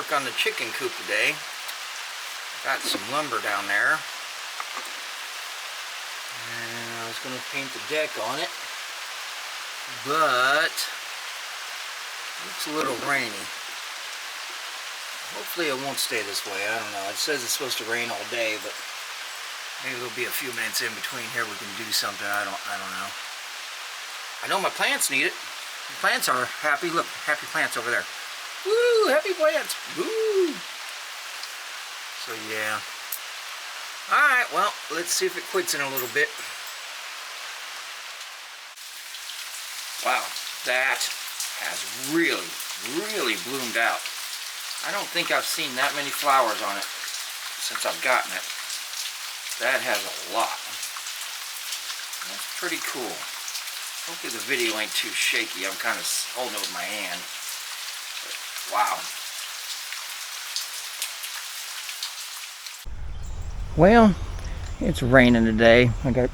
work on the chicken coop today. Got some lumber down there. And I was going to paint the deck on it. But it looks a little rainy. Hopefully it won't stay this way. I don't know. It says it's supposed to rain all day, but maybe there'll be a few minutes in between here we can do something. I don't know. I know my plants need it. The plants are happy. Look, happy plants over there. Woo! Happy plants! Woo! So yeah. Alright, well, let's see if it quits in a little bit. Wow, that has really, really bloomed out. I don't think I've seen that many flowers on it since I've gotten it. That has a lot. That's pretty cool. Hopefully the video ain't too shaky. I'm kind of holding it with my hand. But, wow. Well, it's raining today. I got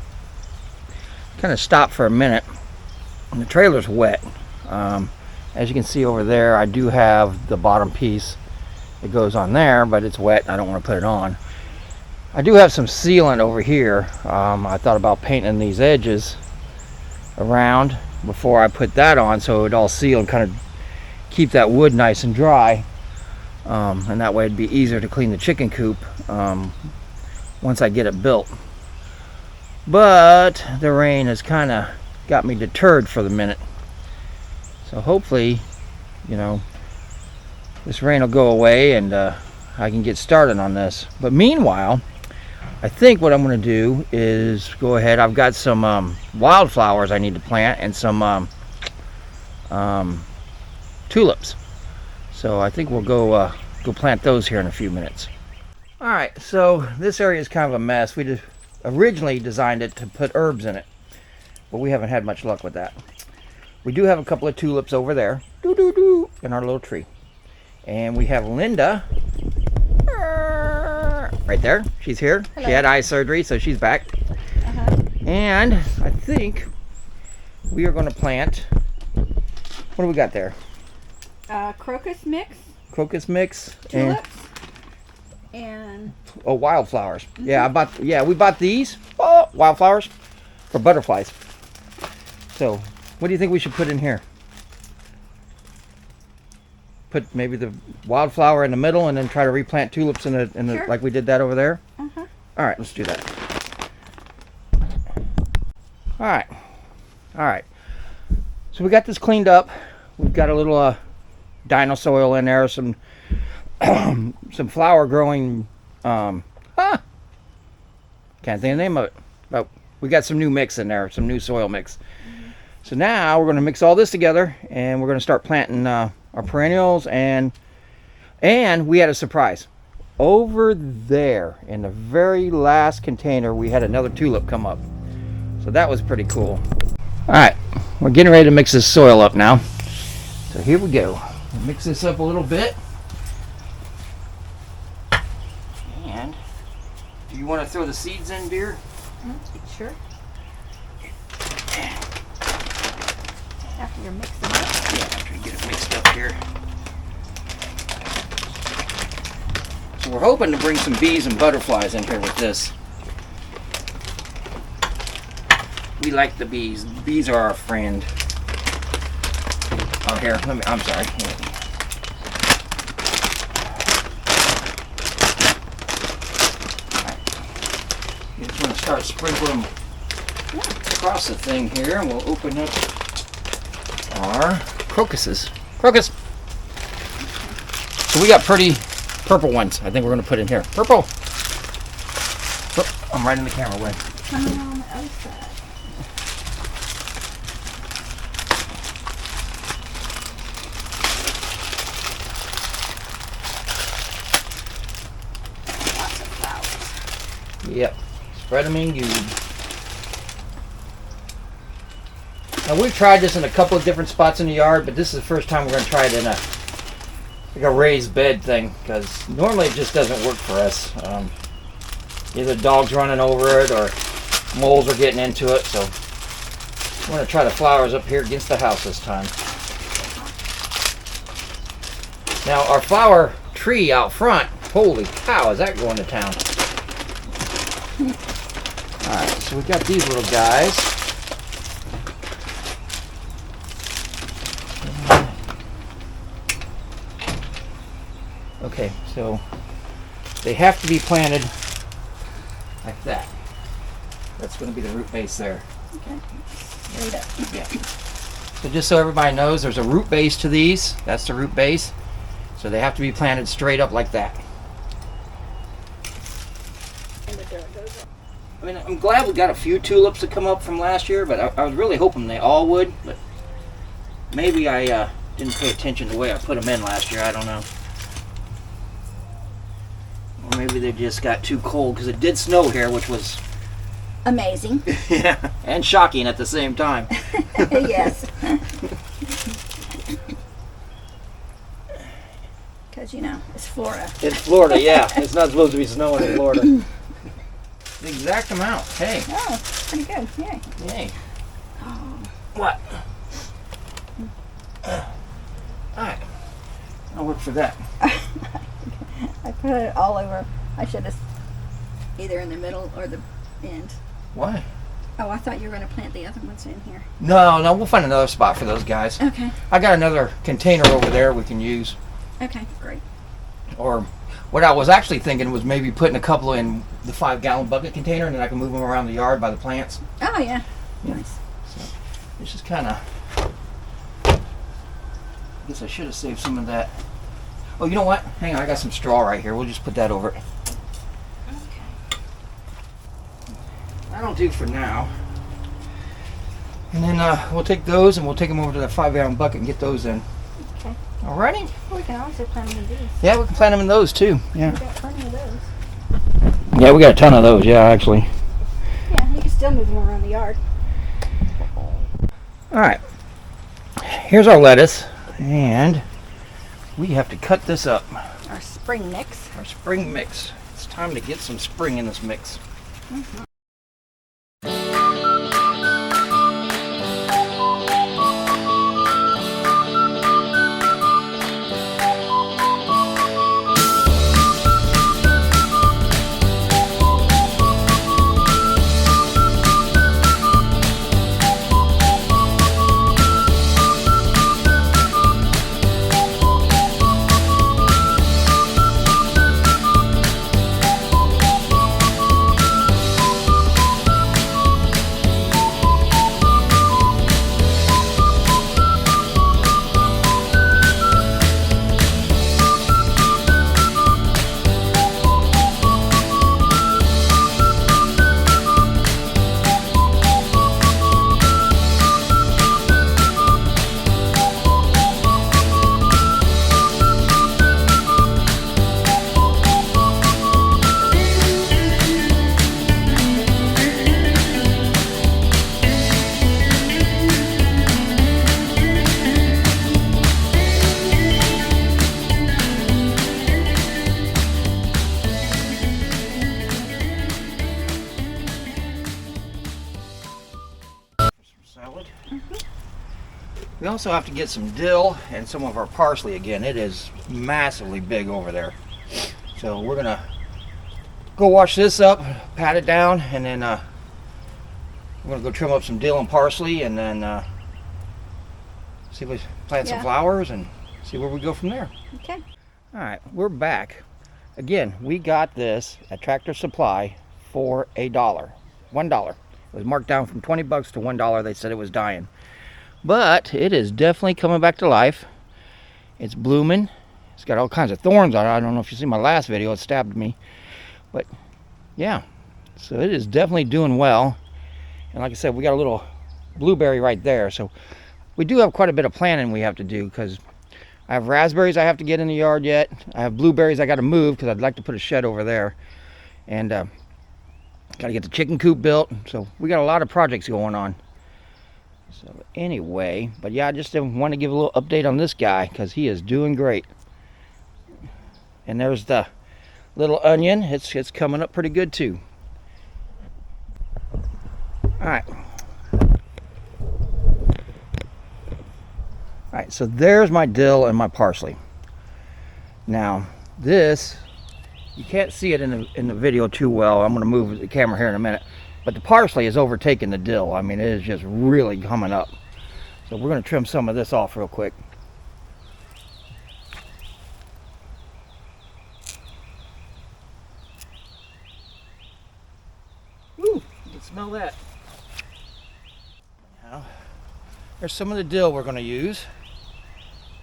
kind of stopped for a minute. And the trailer's wet. As you can see over there, I do have the bottom piece that goes on there, but it's wet and I don't want to put it on. I do have some sealant over here. I thought about painting these edges around before I put that on so it would all seal and kind of keep that wood nice and dry. And that way it'd be easier to clean the chicken coop once I get it built. But the rain has kind of got me deterred for the minute. So hopefully, you know, this rain will go away and I can get started on this. But meanwhile, I think what I'm going to do is go ahead. I've got some wildflowers I need to plant and some tulips. So I think we'll go plant those here in a few minutes. All right, so this area is kind of a mess. We originally designed it to put herbs in it, but we haven't had much luck with that. We do have a couple of tulips over there, in our little tree. And we have Linda, right there. She's here. Hello. She had eye surgery, so she's back. And I think we are going to plant, what do we got there? Crocus mix. Crocus mix. Tulips. And wildflowers. Yeah, we bought these wildflowers for butterflies. So what do you think we should put in here? Put maybe the wildflower in the middle and then try to replant tulips in the sure. like we did that over there. Uh-huh. All right, let's do that. All right. So we got this cleaned up. We've got a little dino soil in there, some some flower growing. Can't think of the name of it, but we got some new mix in there, some new soil mix. So now we're going to mix all this together and we're going to start planting our perennials, and we had a surprise. Over there in the very last container we had another tulip come up. So that was pretty cool. Alright, we're getting ready to mix this soil up now. So here we go. We'll mix this up a little bit. And do you want to throw the seeds in, dear? Sure. After you're mixing it up? Yeah, after you get it mixed up here. So we're hoping to bring some bees and butterflies in here with this. We like the bees. Bees are our friend. Oh, here, I'm sorry. Alright. You just want to start sprinkling across the thing here, and we'll open up our crocuses. Crocus! So we got pretty purple ones I think we're going to put in here. Purple! Oh, I'm right in the camera way. Coming on the other side. Lots of flowers. Yep. Spread them in good. Now we've tried this in a couple of different spots in the yard, but this is the first time we're going to try it in a raised bed thing, because normally it just doesn't work for us. Either dogs running over it or moles are getting into it, so I'm going to try the flowers up here against the house this time. Now our flower tree out front, holy cow, is that going to town? Alright, so we got these little guys. Okay, so they have to be planted like that. That's going to be the root base there. Okay. Straight up. Yeah. So just so everybody knows, there's a root base to these. That's the root base. So they have to be planted straight up like that. And the dirt goes up. I mean, I'm glad we got a few tulips that come up from last year, but I was really hoping they all would. But maybe I didn't pay attention to the way I put them in last year. I don't know. Or maybe they just got too cold because it did snow here, which was Amazing. yeah, and shocking at the same time. Yes. Because, you know, it's Florida. It's Florida, yeah. It's not supposed to be snowing in Florida. The exact amount. Hey. Oh, pretty good. Yay. Yay. Oh. What? Alright. I'll work for that. I put it all over. I should have either in the middle or the end. Why? Oh, I thought you were going to plant the other ones in here. No, we'll find another spot for those guys. Okay. I got another container over there we can use. Okay, great. Or what I was actually thinking was maybe putting a couple in the 5-gallon bucket container and then I can move them around the yard by the plants. Oh, yeah. Yeah. Nice. So it's just kind of, I guess I should have saved some of that. Oh, you know what? Hang on, I got some straw right here. We'll just put that over it. Okay. That'll do for now. And then we'll take those and we'll take them over to that 5-gallon bucket and get those in. Okay. Alrighty? Well, we can also plant them in these. Yeah, we can plant them in those too. Yeah. We got plenty of those. Yeah, we got a ton of those. Yeah, actually. Yeah, you can still move them around the yard. Alright. Here's our lettuce. And we have to cut this up. Our spring mix. Our spring mix. It's time to get some spring in this mix. Mm-hmm. Salad. We also have to get some dill and some of our parsley again. It is massively big over there. So we're gonna go wash this up, pat it down, and then we're gonna go trim up some dill and parsley and then see if we plant some flowers and see where we go from there. Okay. Alright, we're back. Again, we got this at Tractor Supply for $1. $1. It was marked down from 20 bucks to $1. They said it was dying. But it is definitely coming back to life. It's blooming. It's got all kinds of thorns on it. I don't know if you see my last video, it stabbed me. But yeah, so it is definitely doing well. And like I said, we got a little blueberry right there. So we do have quite a bit of planting we have to do because I have raspberries I have to get in the yard yet. I have blueberries I got to move because I'd like to put a shed over there. And got to get the chicken coop built. So we got a lot of projects going on. So anyway, but yeah, I just want to give a little update on this guy because he is doing great. And there's the little onion. It's coming up pretty good too. All right, so there's my dill and my parsley. Now, this, you can't see it in the video too well. I'm going to move the camera here in a minute. But the parsley is overtaking the dill. I mean, it is just really coming up. So we're going to trim some of this off real quick. Woo, you can smell that. Now, there's some of the dill we're going to use.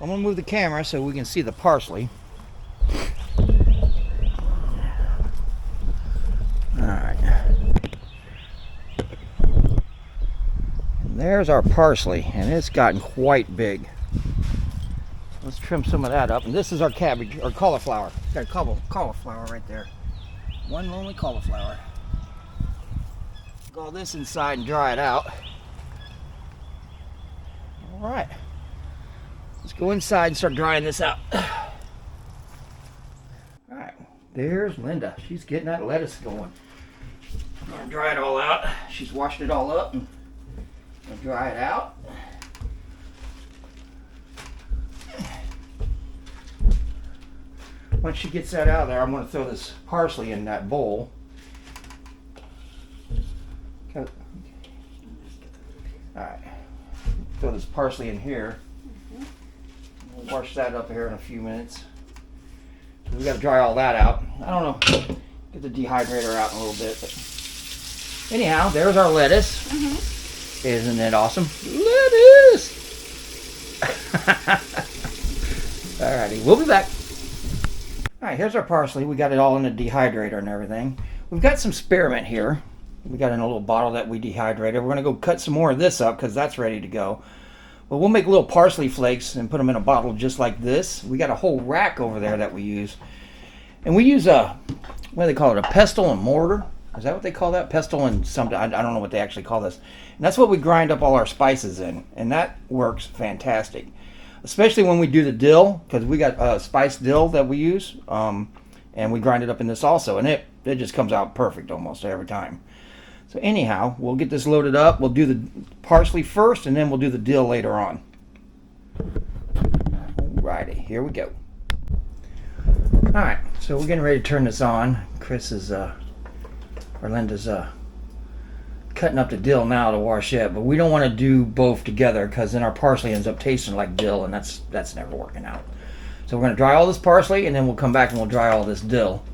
I'm going to move the camera so we can see the parsley. Alright. And there's our parsley, and it's gotten quite big. Let's trim some of that up. And this is our cabbage, or cauliflower. Got a cauliflower right there. One lonely cauliflower. Take all this inside and dry it out. Alright. Let's go inside and start drying this out. Alright, there's Linda. She's getting that lettuce going. I'm going to dry it all out. She's washed it all up and dry it out. Once she gets that out of there, I'm going to throw this parsley in that bowl. Alright, throw this parsley in here. We'll wash that up here in a few minutes. So we got to dry all that out. I don't know, get the dehydrator out in a little bit. But anyhow, there's our lettuce. Isn't it awesome? Lettuce! Alrighty, we'll be back. Alright, here's our parsley. We got it all in the dehydrator and everything. We've got some spearmint here. We got in a little bottle that we dehydrated. We're going to go cut some more of this up because that's ready to go. But we'll make little parsley flakes and put them in a bottle just like this. We got a whole rack over there that we use. And we use a, what do they call it, a pestle and mortar? Is that what they call that? Pestle and something. I don't know what they actually call this. And that's what we grind up all our spices in. And that works fantastic. Especially when we do the dill, because we got spiced dill that we use. And we grind it up in this also. And it just comes out perfect almost every time. So anyhow, we'll get this loaded up. We'll do the parsley first, and then we'll do the dill later on. Alrighty, here we go. Alright, so we're getting ready to turn this on. Chris is, or Linda's cutting up the dill now to wash it, but we don't want to do both together because then our parsley ends up tasting like dill, and that's never working out. So we're going to dry all this parsley, and then we'll come back and we'll dry all this dill.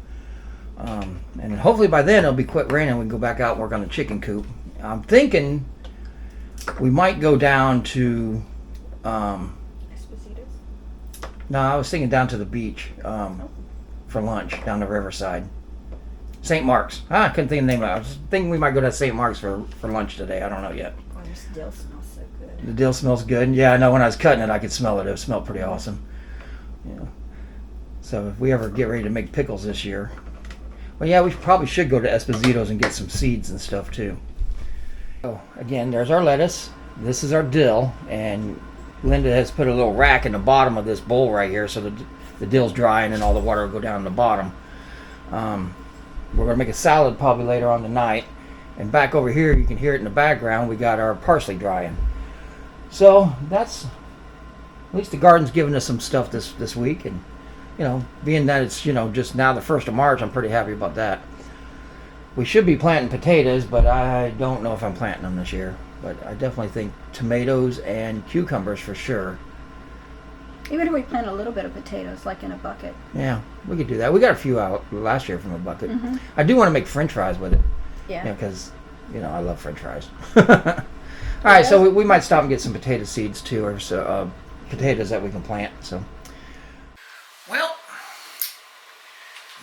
And hopefully by then it'll be quit raining. We can go back out and work on the chicken coop. I'm thinking we might go down to no, I was thinking down to the beach for lunch down the riverside. St. Mark's. I couldn't think of the name of it. I was thinking we might go to St. Mark's for lunch today. I don't know yet. Oh, this dill smells so good. The dill smells good. Yeah, I know when I was cutting it I could smell it. It smelled pretty awesome. Yeah. So if we ever get ready to make pickles this year, well, yeah, we probably should go to Esposito's and get some seeds and stuff too. So again, there's our lettuce. This is our dill, and Linda has put a little rack in the bottom of this bowl right here, so the dill's drying and all the water will go down in the bottom. We're gonna make a salad probably later on tonight, and back over here, you can hear it in the background. We got our parsley drying. So that's, at least the garden's giving us some stuff this week, and you know, being that it's, you know, just now the 1st of March, I'm pretty happy about that. We should be planting potatoes, but I don't know if I'm planting them this year. But I definitely think tomatoes and cucumbers for sure. Even if we plant a little bit of potatoes, like in a bucket. Yeah, we could do that. We got a few out last year from a bucket. I do want to make French fries with it. Yeah. Because, you know, I love French fries. All right, so we might stop and get some potato seeds too, or so potatoes that we can plant. So. Well,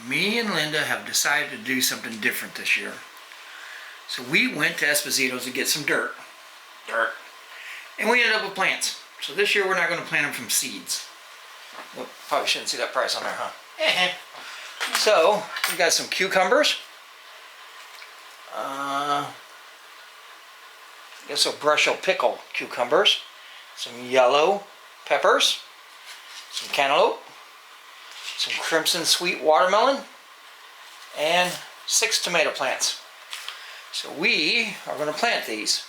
me and Linda have decided to do something different this year. So we went to Esposito's to get some dirt. And we ended up with plants. So this year we're not going to plant them from seeds. Well, probably shouldn't see that price on there, huh? So we got some cucumbers. I guess a brush will pickle cucumbers. Some yellow peppers. Some cantaloupe. Some crimson sweet watermelon. And 6 tomato plants. So we are going to plant these.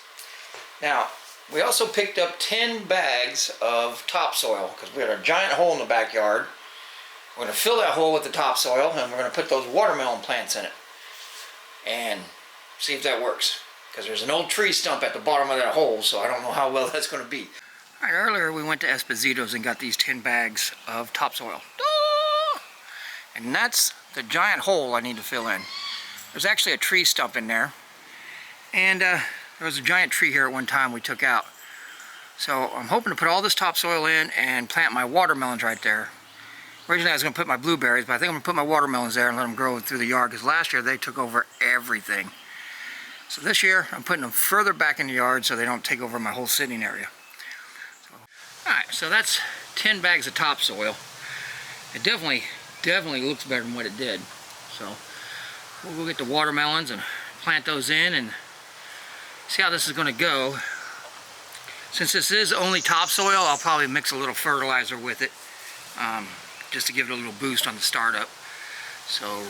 Now, we also picked up 10 bags of topsoil because we had a giant hole in the backyard We're going to fill that hole with the topsoil, and we're going to put those watermelon plants in it and see if that works, because there's an old tree stump at the bottom of that hole, so I don't know how well that's going to be. All right, earlier we went to Esposito's and got these 10 bags of topsoil. And that's the giant hole I need to fill in. There's actually a tree stump in there, and there was a giant tree here at one time we took out. So I'm hoping to put all this topsoil in and plant my watermelons right there. Originally I was going to put my blueberries, but I think I'm going to put my watermelons there and let them grow through the yard, because last year they took over everything. So this year I'm putting them further back in the yard so they don't take over my whole sitting area. Alright, so that's 10 bags of topsoil. It definitely looks better than what it did. So we'll go get the watermelons and plant those in and see how this is going to go. Since this is only topsoil, I'll probably mix a little fertilizer with it, just to give it a little boost on the startup. So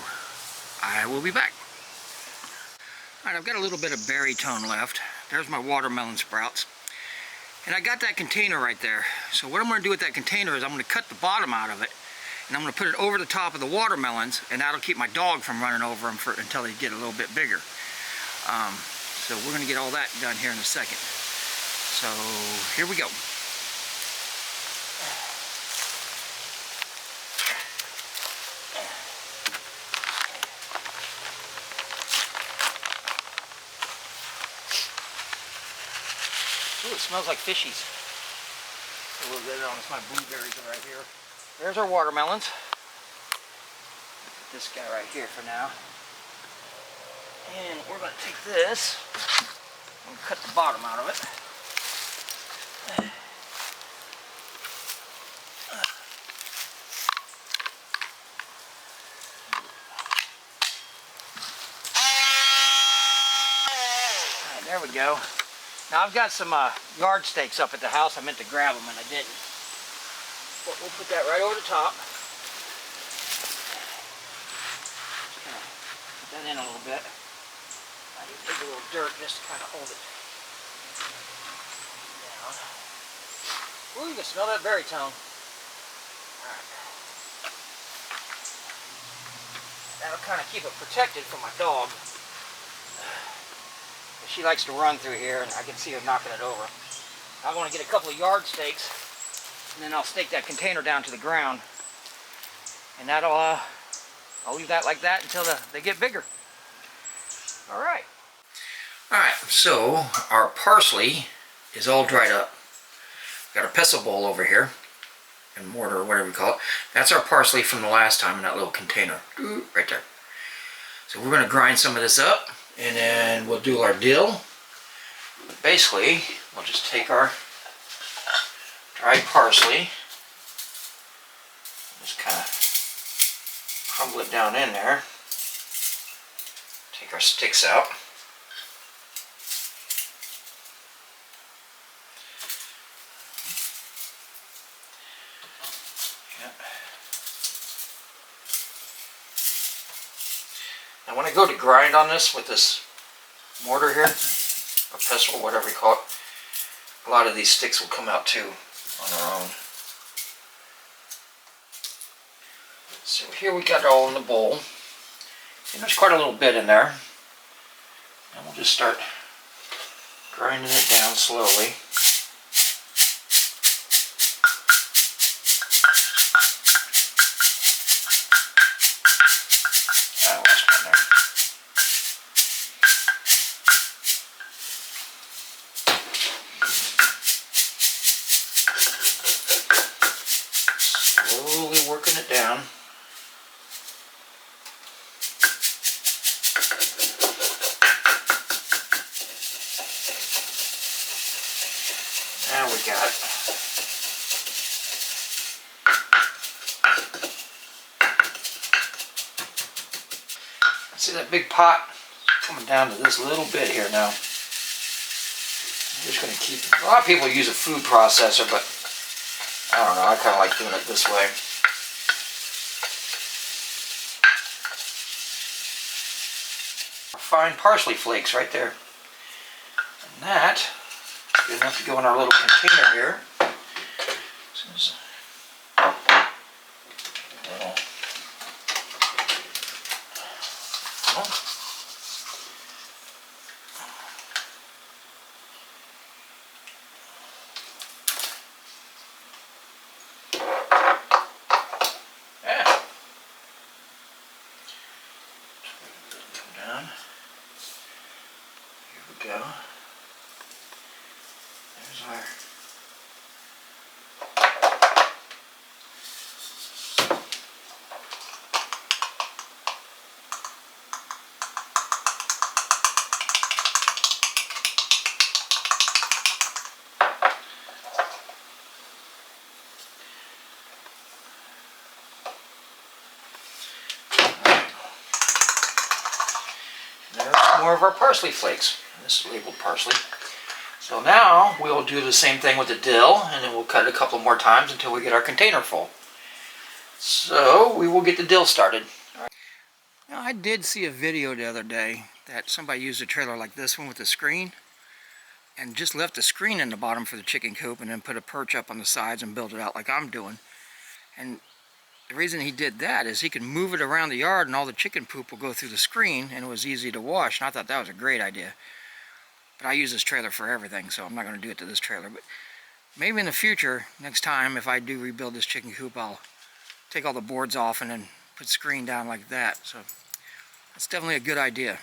I will be back. Alright, I've got a little bit of berry tone left. There's my watermelon sprouts. And I got that container right there. So what I'm going to do with that container is I'm going to cut the bottom out of it, and I'm going to put it over the top of the watermelons, and that'll keep my dog from running over them until they get a little bit bigger. So we're going to get all that done here in a second. So here we go. Ooh, it smells like fishies. A little bit on this. My blueberries are right here. There's our watermelons. Put this guy right here for now. And we're going to take this and cut the bottom out of it. Alright, there we go. Now I've got some yard stakes up at the house. I meant to grab them and I didn't. But we'll put that right over the top. Just kind of put that in a little bit. I need to take a little dirt just to kind of hold it down. Ooh, you can smell that berry tone. Alright. That'll kind of keep it protected from my dog. She likes to run through here, and I can see her knocking it over. I want to get a couple of yard stakes, and then I'll stake that container down to the ground, and that'll I'll leave that like that until they get bigger. All right. All right. So our parsley is all dried up. Got our pestle bowl over here, and mortar or whatever we call it. That's our parsley from the last time in that little container, right there. So we're going to grind some of this up. And then we'll do our dill. Basically, we'll just take our dried parsley, just kind of crumble it down in there. Take our sticks out. Now when I go to grind on this with this mortar here, or pestle, whatever you call it, a lot of these sticks will come out too on their own. So here we got it all in the bowl. And there's quite a little bit in there. And we'll just start grinding it down slowly. Slowly working it down. Now we got it. See that big pot coming down to this little bit here now. I'm just going to keep it. A lot of people use a food processor, but I don't know, I kind of like doing it this way. Fine parsley flakes right there. And that is good enough to go in our little container here. So little now. Yeah. Come down. Here we go. There's our more of our parsley flakes. This is labeled parsley. So now we'll do the same thing with the dill, and then we'll cut it a couple more times until we get our container full. So we will get the dill started. Now, I did see a video the other day that somebody used a trailer like this one with a screen and just left the screen in the bottom for the chicken coop and then put a perch up on the sides and build it out like I'm doing. And the reason he did that is he could move it around the yard and all the chicken poop will go through the screen and it was easy to wash, and I thought that was a great idea. But I use this trailer for everything, so I'm not going to do it to this trailer. But maybe in the future, next time, if I do rebuild this chicken coop, I'll take all the boards off and then put the screen down like that. So that's definitely a good idea.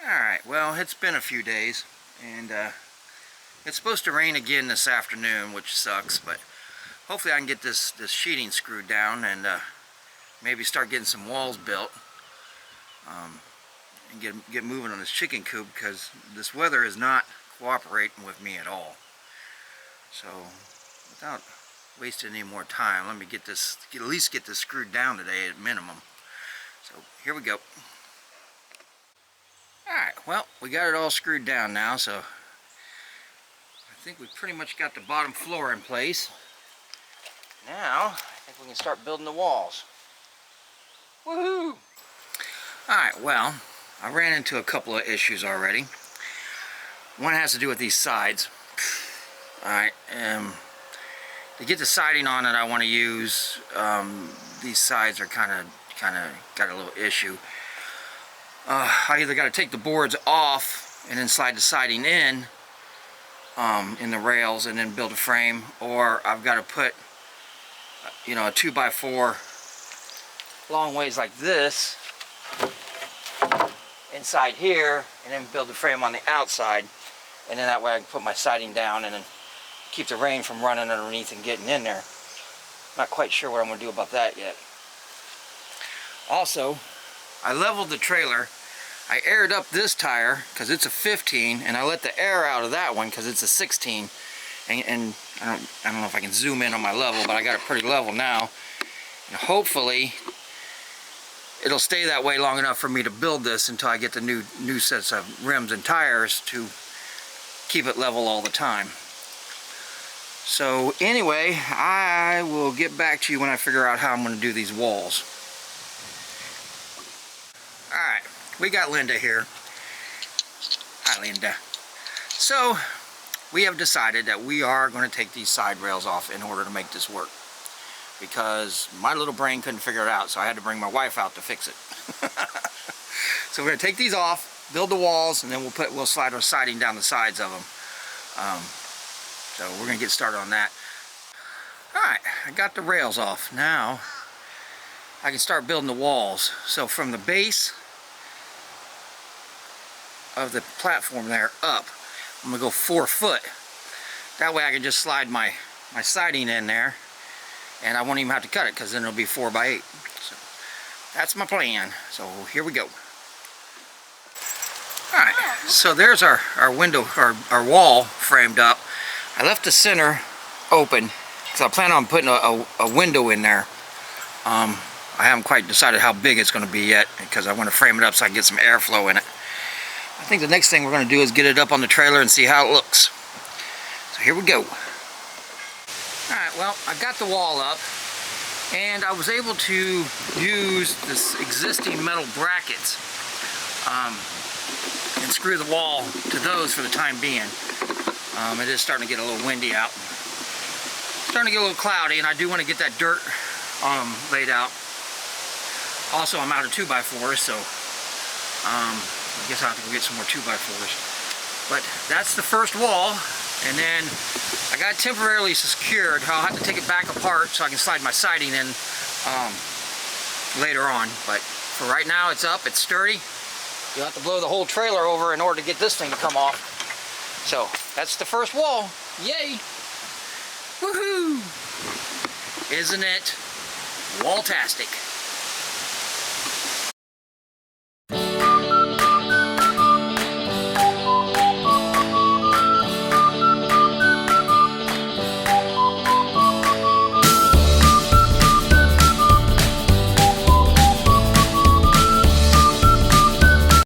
Alright, well, it's been a few days, and it's supposed to rain again this afternoon, which sucks, but hopefully I can get this sheeting screwed down and maybe start getting some walls built and get moving on this chicken coop, because this weather is not cooperating with me at all. So without wasting any more time, let me at least get this screwed down today at minimum. So here we go. Alright, well, we got it all screwed down now, so I think we pretty much got the bottom floor in place. Now, I think we can start building the walls. Woohoo! Alright, well, I ran into a couple of issues already. One has to do with these sides. Alright, to get the siding on it I want to use, these sides are kind of got a little issue. I either got to take the boards off and then slide the siding in the rails and then build a frame, or I've got to put a 2x4 long ways like this inside here and then build the frame on the outside, and then that way I can put my siding down and then keep the rain from running underneath and getting in there. Not quite sure what I'm going to do about that yet. Also, I leveled the trailer. I aired up this tire because it's a 15, and I let the air out of that one because it's a 16. And I don't know if I can zoom in on my level, but I got it pretty level now. And hopefully it'll stay that way long enough for me to build this until I get the new sets of rims and tires to keep it level all the time. So anyway, I will get back to you when I figure out how I'm going to do these walls. Alright, we got Linda here. Hi, Linda. So we have decided that we are going to take these side rails off in order to make this work, because my little brain couldn't figure it out, so I had to bring my wife out to fix it. So we're going to take these off, build the walls, and then we'll slide our siding down the sides of them. So we're going to get started on that. Alright, I got the rails off. Now I can start building the walls. So from the base of the platform there up, I'm going to go 4 foot. That way I can just slide my siding in there, and I won't even have to cut it, because then it'll be 4x8. So that's my plan. So here we go. Alright, so there's our window, our wall framed up. I left the center open because I plan on putting a window in there. I haven't quite decided how big it's going to be yet, because I want to frame it up so I can get some airflow in it. I think the next thing we're going to do is get it up on the trailer and see how it looks. So here we go. Alright, well, I got the wall up, and I was able to use this existing metal brackets and screw the wall to those for the time being. It is starting to get a little windy out. Starting to get a little cloudy, and I do want to get that dirt laid out. Also, I'm out of 2x4s, so I guess I'll have to go get some more 2x4s. But that's the first wall, and then I got it temporarily secured. I'll have to take it back apart so I can slide my siding in later on. But for right now, it's up, it's sturdy. You'll have to blow the whole trailer over in order to get this thing to come off. So that's the first wall. Yay! Woohoo! Isn't it wall-tastic?